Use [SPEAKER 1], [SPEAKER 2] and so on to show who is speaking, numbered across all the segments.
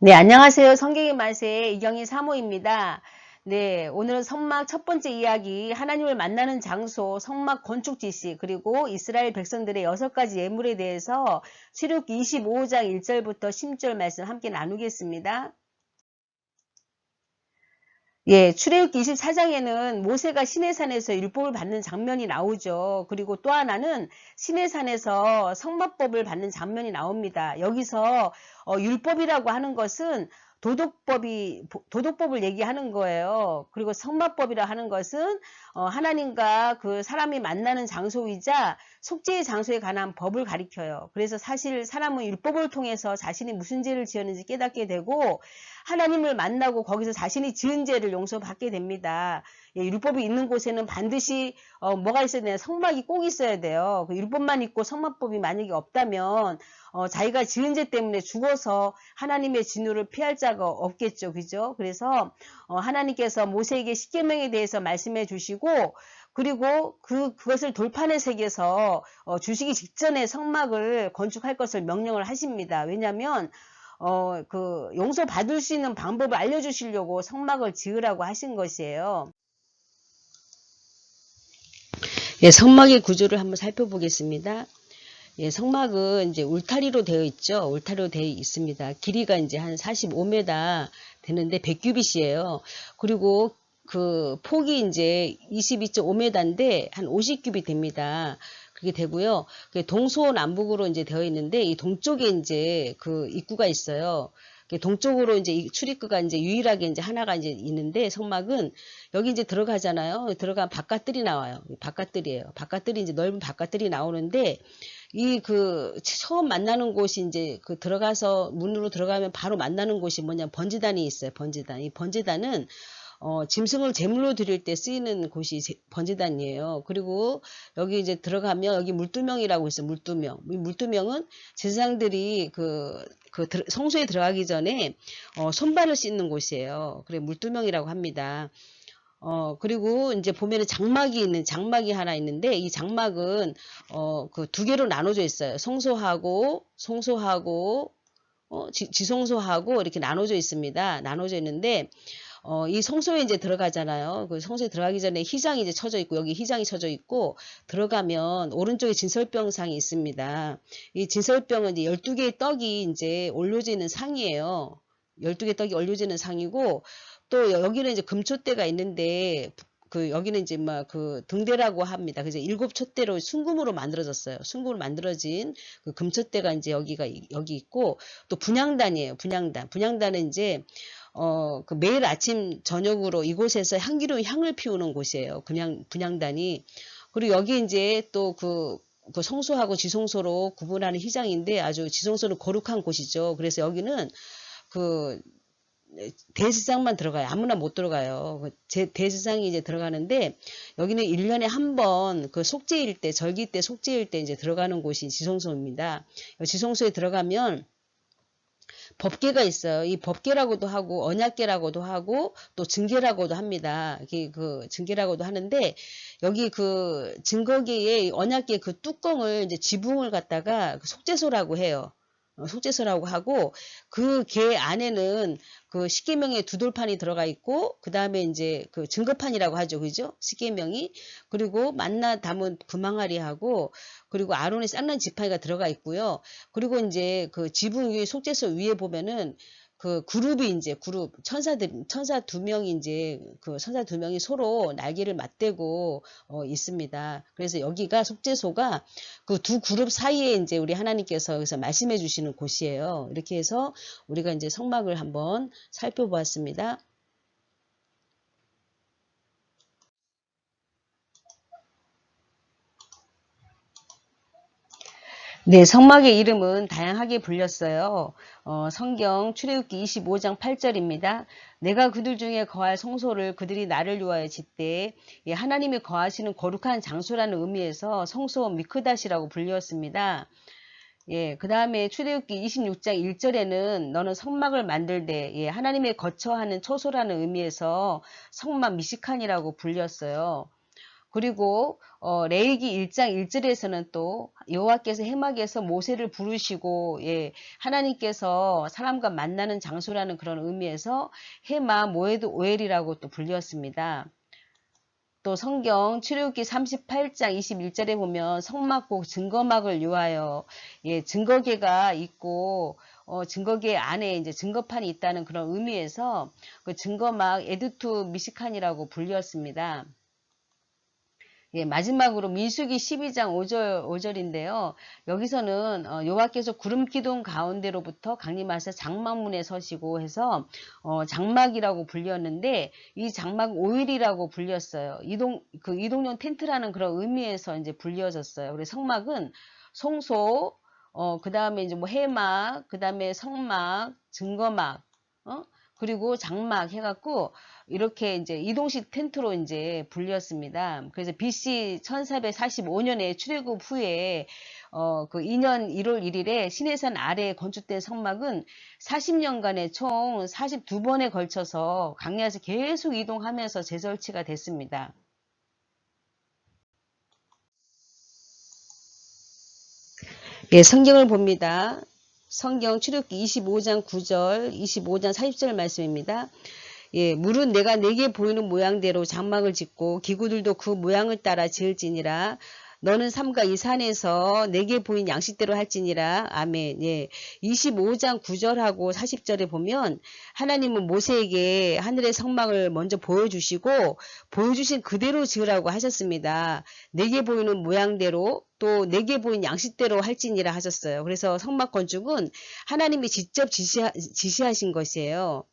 [SPEAKER 1] 네, 안녕하세요. 성경의 맛의 이경희 사모입니다. 네, 오늘은 성막 첫 번째 이야기, 하나님을 만나는 장소, 성막 건축 지시, 그리고 이스라엘 백성들의 6가지 예물에 대해서 출애굽기 25장 1절부터 10절 말씀 함께 나누겠습니다. 예, 출애굽기 24장에는 모세가 시내산에서 율법을 받는 장면이 나오죠. 그리고 또 하나는 시내산에서 성막법을 받는 장면이 나옵니다. 여기서 율법이라고 하는 것은 도덕법을 얘기하는 거예요. 그리고 성막법이라 하는 것은 하나님과 그 사람이 만나는 장소이자 속죄의 장소에 관한 법을 가리켜요. 그래서 사실 사람은 율법을 통해서 자신이 무슨 죄를 지었는지 깨닫게 되고 하나님을 만나고 거기서 자신이 지은 죄를 용서받게 됩니다. 예, 율법이 있는 곳에는 반드시 뭐가 있어야 되냐, 성막이 꼭 있어야 돼요. 그 율법만 있고 성막법이 만약에 없다면 자기가 지은 죄 때문에 죽어서 하나님의 진노를 피할 자가 없겠죠. 그죠? 그래서 하나님께서 모세에게 십계명에 대해서 말씀해 주시고 그리고 그것을 돌판에 새겨서 주시기 직전에 성막을 건축할 것을 명령을 하십니다. 왜냐하면 용서 받을 수 있는 방법을 알려주시려고 성막을 지으라고 하신 것이에요. 예, 성막의 구조를 한번 살펴보겠습니다. 예, 성막은 이제 울타리로 되어 있죠. 울타리로 되어 있습니다. 길이가 이제 한 45m 되는데 100규빗이에요. 그리고 그 폭이 이제 22.5m인데 한 50규빗 됩니다. 그렇게 되고요. 동서남북으로 이제 되어 있는데 이 동쪽에 이제 그 입구가 있어요. 동쪽으로 이제 출입구가 이제 유일하게 이제 하나가 이제 있는데 성막은 여기 이제 들어가잖아요. 들어가면 바깥들이 나와요. 바깥들이에요. 바깥들이 이제 넓은 바깥들이 나오는데 처음 만나는 곳이 이제 들어가서 문으로 들어가면 바로 만나는 곳이 뭐냐 번제단이 있어요. 번제단. 이 번제단은 짐승을 제물로 드릴 때 쓰이는 곳이 번제단이에요. 그리고 여기 이제 들어가면 여기 물두명이라고 있어요. 물두명. 이 물두명은 제사장들이 성소에 들어가기 전에 손발을 씻는 곳이에요. 그래 물두명이라고 합니다. 그리고 이제 보면은 장막이 하나 있는데, 이 장막은, 두 개로 나눠져 있어요. 송소하고, 지송소하고 이렇게 나눠져 있습니다. 나눠져 있는데, 이 성소에 이제 들어가잖아요. 그 성소에 들어가기 전에 휘장이 이제 쳐져 있고, 여기 휘장이 쳐져 있고, 들어가면 오른쪽에 진설병상이 있습니다. 이 진설병은 이제 12개의 떡이 이제 올려져 있는 상이에요. 12개 떡이 올려지는 상이고, 또 여기는 이제 금촛대가 있는데, 여기는 이제 등대라고 합니다. 그래서 7촛대로 순금으로 만들어졌어요. 순금으로 만들어진 그 금촛대가 이제 여기 있고, 또 분향단이에요. 분향단. 분향단은 이제 매일 아침 저녁으로 이곳에서 향기로운 향을 피우는 곳이에요. 분향단이. 그리고 여기 이제 또 그 성소하고 지성소로 구분하는 휘장인데 아주 지성소는 거룩한 곳이죠. 그래서 여기는 그 대제사장만 들어가요. 아무나 못 들어가요. 대제사장이 이제 들어가는데 여기는 1년에 한 번 속죄일 때, 절기 때 속죄일 때 이제 들어가는 곳이 지성소입니다. 지성소에 들어가면 법궤가 있어요. 이 법궤라고도 하고 언약궤라고도 하고 또 증궤라고도 합니다. 이게 증궤라고도 하는데 여기 증거궤의 언약궤 뚜껑을 이제 지붕을 갖다가 속죄소라고 해요. 속죄소라고 하고 그 궤 안에는 십계명의 두 돌판이 들어가 있고 그 다음에 이제 증거판이라고 하죠. 그죠? 십계명이 그리고 만나 담은 금항아리하고 그리고 아론의 쌍난 지팡이가 들어가 있고요. 그리고 이제 지붕 위에 속죄소 위에 보면은 그룹이 이제 천사 두 명이 이제 천사 두 명이 서로 날개를 맞대고 있습니다. 그래서 여기가 속죄소가 두 그룹 사이에 이제 우리 하나님께서 여기서 말씀해 주시는 곳이에요. 이렇게 해서 우리가 이제 성막을 한번 살펴보았습니다. 네, 성막의 이름은 다양하게 불렸어요. 성경 출애굽기 25장 8절입니다. 내가 그들 중에 거할 성소를 그들이 나를 위하여 짓되 예, 하나님이 거하시는 거룩한 장소라는 의미에서 성소 미크닷이라고 불렸습니다. 예, 그 다음에 출애굽기 26장 1절에는 너는 성막을 만들되 예, 하나님의 거처하는 처소라는 의미에서 성막 미시칸이라고 불렸어요. 그리고 레위기 1장 1절에서는 또 여호와께서 해막에서 모세를 부르시고 예, 하나님께서 사람과 만나는 장소라는 그런 의미에서 해막 모에드 오엘이라고 또 불렸습니다. 또 성경 출애굽기 38장 21절에 보면 성막고 증거막을 유하여 예, 증거계가 있고 증거계 안에 이제 증거판이 있다는 그런 의미에서 그 증거막 에드투 미시칸이라고 불렸습니다. 예, 마지막으로 민수기 12장 5절인데요. 여기서는 여호와께서 구름 기둥 가운데로부터 강림하셔 장막문에 서시고 해서 장막이라고 불렸는데 이 장막 오일이라고 불렸어요. 이동용 텐트라는 그런 의미에서 이제 불려졌어요. 그래서 성막은 성소, 그 다음에 이제 뭐 해막, 그 다음에 성막, 증거막, 그리고 장막 해갖고 이렇게 이제 이동식 텐트로 이제 불렸습니다. 그래서 BC 1445년에 출애굽 후에 그 2년 1월 1일에 시내산 아래에 건축된 성막은 40년간에 총 42번에 걸쳐서 강야에서 계속 이동하면서 재설치가 됐습니다. 예, 성경을 봅니다. 성경 출애굽기 25장 9절, 25장 40절 말씀입니다. 예, 물은 내가 내게 보이는 모양대로 장막을 짓고 기구들도 그 모양을 따라 지을지니라. 너는 삼가 이 산에서 내게 보인 양식대로 할지니라. 아멘. 예. 25장 9절하고 40절에 보면 하나님은 모세에게 하늘의 성막을 먼저 보여주시고 보여주신 그대로 지으라고 하셨습니다. 내게 보이는 모양대로 또 내게 보인 양식대로 할지니라 하셨어요. 그래서 성막 건축은 하나님이 직접 지시하신 것이에요.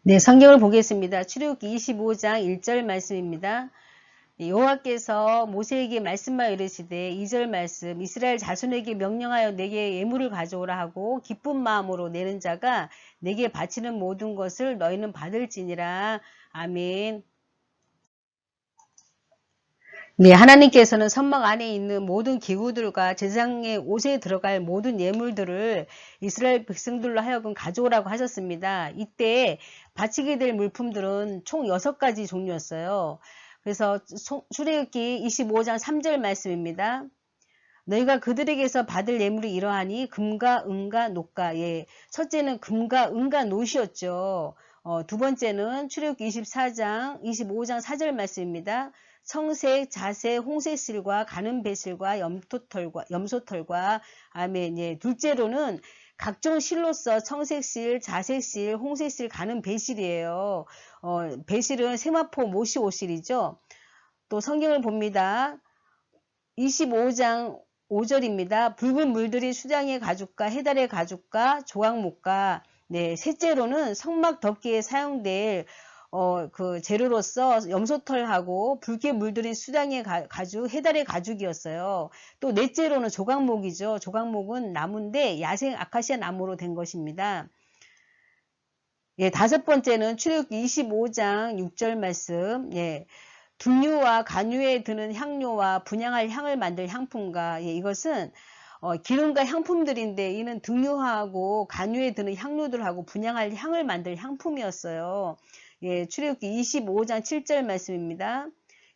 [SPEAKER 1] 네, 성경을 보겠습니다. 출애굽기 25장 1절 말씀입니다. 여호와께서 모세에게 말씀하여 이르시되 2절 말씀 이스라엘 자손에게 명령하여 내게 예물을 가져오라 하고 기쁜 마음으로 내는 자가 내게 바치는 모든 것을 너희는 받을지니라. 아멘. 네, 하나님께서는 성막 안에 있는 모든 기구들과 제사장의 옷에 들어갈 모든 예물들을 이스라엘 백성들로 하여금 가져오라고 하셨습니다. 이때 바치게 될 물품들은 총 6가지 종류였어요. 그래서 출애굽기 25장 3절 말씀입니다. 너희가 그들에게서 받을 예물이 이러하니 금과 은과 녹과 예, 첫째는 금과 은과 노시였죠. 두 번째는 출애굽기 24장 25장 4절 말씀입니다. 청색, 자색, 홍색실과 가는 배실과 염소털과 아멘. 예. 둘째로는 각종 실로서 청색실, 자색실, 홍색실, 가는 배실이에요. 배실은 세마포 모시 옷실이죠. 또 성경을 봅니다. 25장 5절입니다. 붉은 물들이 수장의 가죽과 해달의 가죽과 조각목과 네, 셋째로는 성막 덮개에 사용될 그 재료로서 염소털하고 붉게 물들인 수장의 가죽, 해달의 가죽이었어요. 또 넷째로는 조각목이죠. 조각목은 나무인데 야생 아카시아 나무로 된 것입니다. 예, 다섯 번째는 출애굽기 25장 6절 말씀. 예. 등류와 간유에 드는 향료와 분향할 향을 만들 향품과 예, 이것은 기름과 향품들인데 이는 등유하고 간유에 드는 향료들하고 분향할 향을 만들 향품이었어요. 예, 출애굽기 25장 7절 말씀입니다.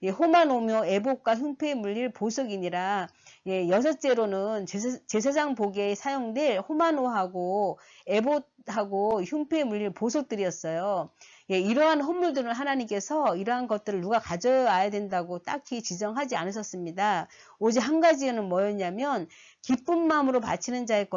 [SPEAKER 1] 예, 호마노며 에봇과 흉패에 물릴 보석이니라. 예, 여섯째로는 제사장 복에 사용될 호마노하고 에봇하고 흉패에 물릴 보석들이었어요. 예, 이러한 헌물들은 하나님께서 이러한 것들을 누가 가져와야 된다고 딱히 지정하지 않으셨습니다. 오직 한 가지는 뭐였냐면 기쁜 마음으로 바치는 자의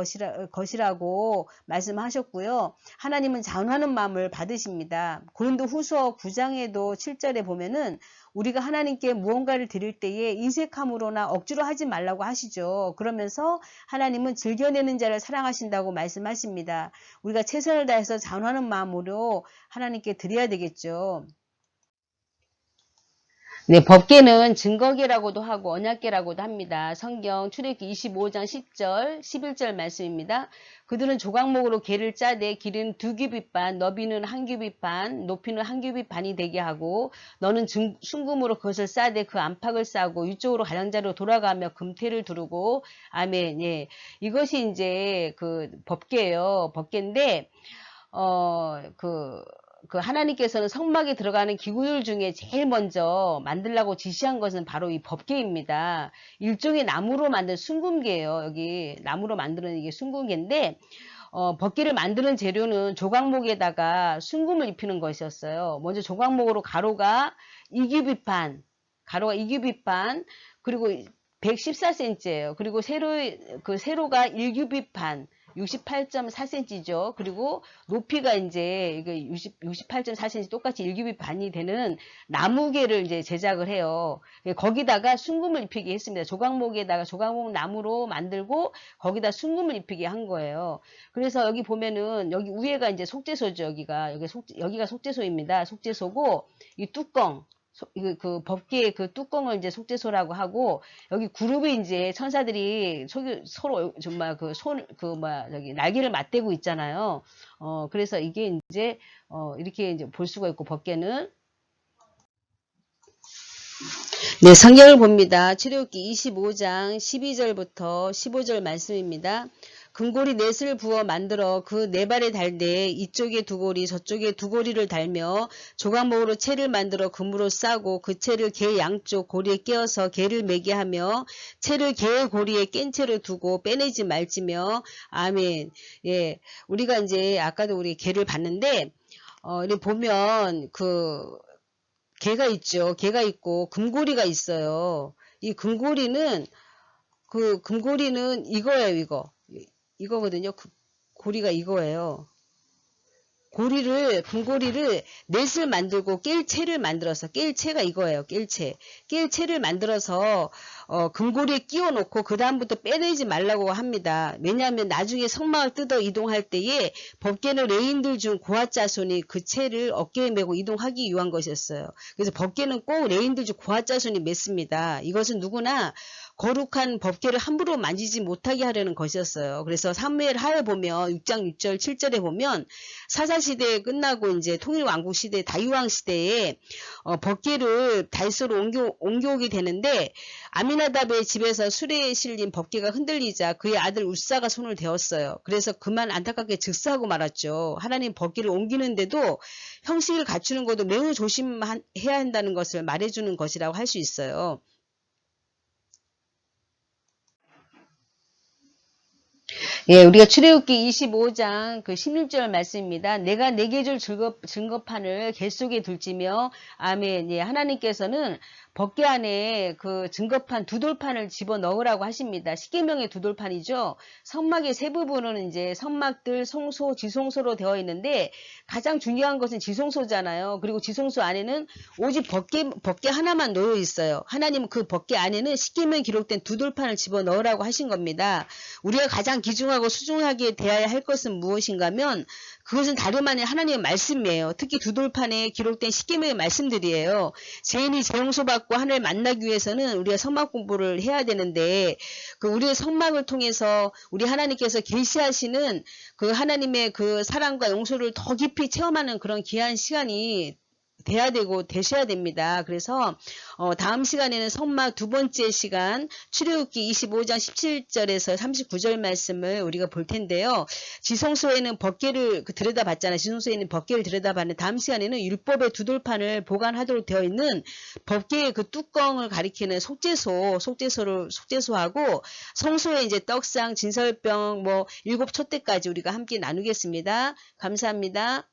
[SPEAKER 1] 것이라고 말씀하셨고요. 하나님은 자원하는 마음을 받으십니다. 고린도 후서 9장에도 7절에 보면은 우리가 하나님께 무언가를 드릴 때에 인색함으로나 억지로 하지 말라고 하시죠. 그러면서 하나님은 즐겨내는 자를 사랑하신다고 말씀하십니다. 우리가 최선을 다해서 자원하는 마음으로 하나님께 드려야 되겠죠. 네, 법계는 증거계라고도 하고 언약계라고도 합니다. 성경 출애굽기 25장 10절, 11절 말씀입니다. 그들은 조각목으로 계를 짜되 길이는 2규빗 반, 너비는 1규빗 반, 높이는 1규빗 반이 되게 하고 너는 순금으로 그것을 싸되 그 안팎을 싸고 위쪽으로 가장자로 돌아가며 금태를 두르고 아멘. 예. 이것이 이제 그 법계예요. 법계인데 그 그 하나님께서는 성막에 들어가는 기구들 중에 제일 먼저 만들라고 지시한 것은 바로 이 법궤입니다. 일종의 나무로 만든 순금궤예요. 여기 나무로 만드는 이게 순금궤인데 법궤를 만드는 재료는 조각목에다가 순금을 입히는 것이었어요. 먼저 조각목으로 가로가 2규빗반, 그리고 114cm예요. 그리고 세로가 1규빗반, 68.4cm죠. 그리고 높이가 이제 68.4cm 똑같이 1규빗반이 되는 나무개를 이제 제작을 해요. 거기다가 순금을 입히게 했습니다. 조각목에다가 조각목 나무로 만들고 거기다 순금을 입히게 한 거예요. 그래서 여기 보면은 여기 위에가 이제 속죄소죠. 여기가 속죄소입니다. 속죄소고 이 뚜껑 그 법궤의 그 뚜껑을 이제 속죄소라고 하고, 여기 그룹이 이제 천사들이 서로 정말 저기 날개를 맞대고 있잖아요. 그래서 이게 이제 이렇게 이제 볼 수가 있고, 법궤는. 네, 성경을 봅니다. 출애굽기 25장 12절부터 15절 말씀입니다. 금고리 넷을 부어 만들어 그 네 발에 달되 이쪽에 두 고리 저쪽에 두 고리를 달며 조각목으로 채를 만들어 금으로 싸고 그 채를 개 양쪽 고리에 끼워서 개를 매게 하며 채를 개의 고리에 깬 채로 두고 빼내지 말지며. 아멘. 예, 우리가 이제 아까도 우리 개를 봤는데 이렇게 보면 개가 있죠. 개가 있고 금고리가 있어요. 이 금고리는 이거예요. 이거거든요. 고리가 이거예요. 금고리를 넷을 만들고 깰채를 만들어서, 깰채가 이거예요. 깰채를 만들어서 금고리에 끼워 놓고 그 다음부터 빼내지 말라고 합니다. 왜냐하면 나중에 성막을 뜯어 이동할 때에 법궤는 레인들 중 고앗 자손이 그 채를 어깨에 메고 이동하기 위한 것이었어요. 그래서 법궤는 꼭 레인들 중 고앗 자손이 맸습니다. 이것은 누구나 거룩한 법궤를 함부로 만지지 못하게 하려는 것이었어요. 그래서 사무엘 하에 보면 6장 6절 7절에 보면 사사시대에 끝나고 이제 통일왕국 시대 다윗왕 시대에 법궤를 다윗으로 옮겨오게 되는데, 아미나답의 집에서 수레에 실린 법궤가 흔들리자 그의 아들 우사가 손을 대었어요. 그래서 그만 안타깝게 즉사하고 말았죠. 하나님 법궤를 옮기는데도 형식을 갖추는 것도 매우 조심해야 한다는 것을 말해주는 것이라고 할 수 있어요. 예, 우리가 출애굽기 25장 그 16절 말씀입니다. 내가 내게 줄 증거판을 궤 속에 둘지며. 아멘. 예, 하나님께서는 법궤 안에 그 증거판 두 돌판을 집어 넣으라고 하십니다. 십계명의 두 돌판이죠. 성막의 세 부분은 이제 성막들, 성소, 지성소로 되어 있는데 가장 중요한 것은 지성소잖아요. 그리고 지성소 안에는 오직 법궤 하나만 놓여 있어요. 하나님은 그 법궤 안에는 십계명에 기록된 두 돌판을 집어 넣으라고 하신 겁니다. 우리가 가장 귀중하고 소중하게 대해야 할 것은 무엇인가 하면 그것은 다름 아닌 하나님의 말씀이에요. 특히 두 돌판에 기록된 십계명의 말씀들이에요. 죄인이 재용서받고 하나님을 만나기 위해서는 우리가 성막 공부를 해야 되는데, 그 우리의 성막을 통해서 우리 하나님께서 계시하시는 그 하나님의 그 사랑과 용서를 더 깊이 체험하는 그런 귀한 시간이 되셔야 됩니다. 그래서 다음 시간에는 성막 두 번째 시간 출애굽기 25장 17절에서 39절 말씀을 우리가 볼 텐데요. 지성소에는 법궤를 들여다봤잖아요. 지성소에는 법궤를 들여다봤는데 다음 시간에는 율법의 두 돌판을 보관하도록 되어 있는 법궤의 그 뚜껑을 가리키는 속죄소하고 성소에 이제 떡상, 진설병, 일곱 촛대까지 우리가 함께 나누겠습니다. 감사합니다.